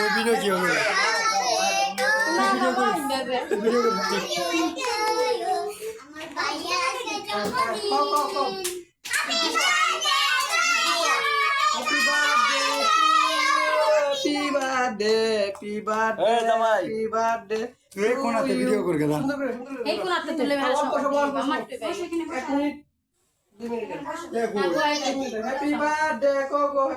ওই ভিডিও কি হবে ভিডিও করতে Happy birthday. তুই কোনাতে ভিডিও করে গেলাম এই কোনাতে তুলে ভালো আমার Happy birthday, Coco.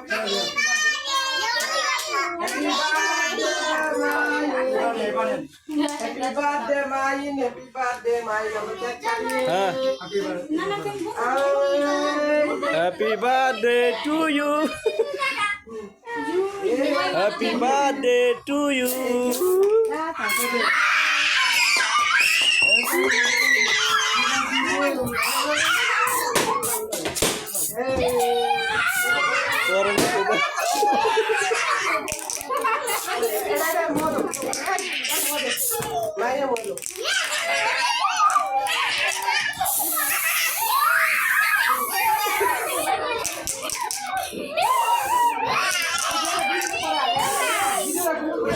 Happy birthday, Mayin. Happy birthday, Mayin. Happy birthday to you. Happy birthday to you.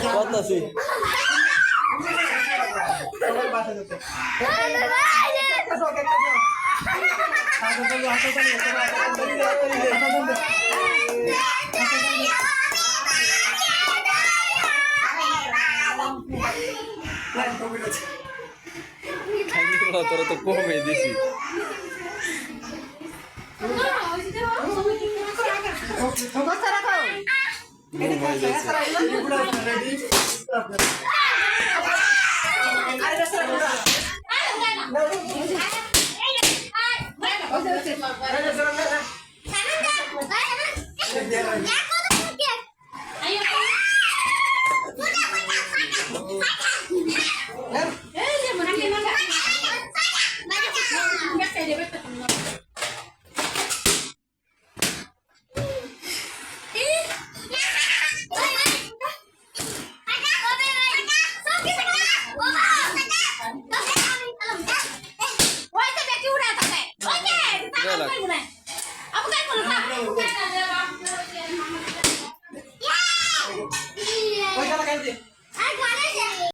Kota sih. Toরা তো কমে দিছি Oke,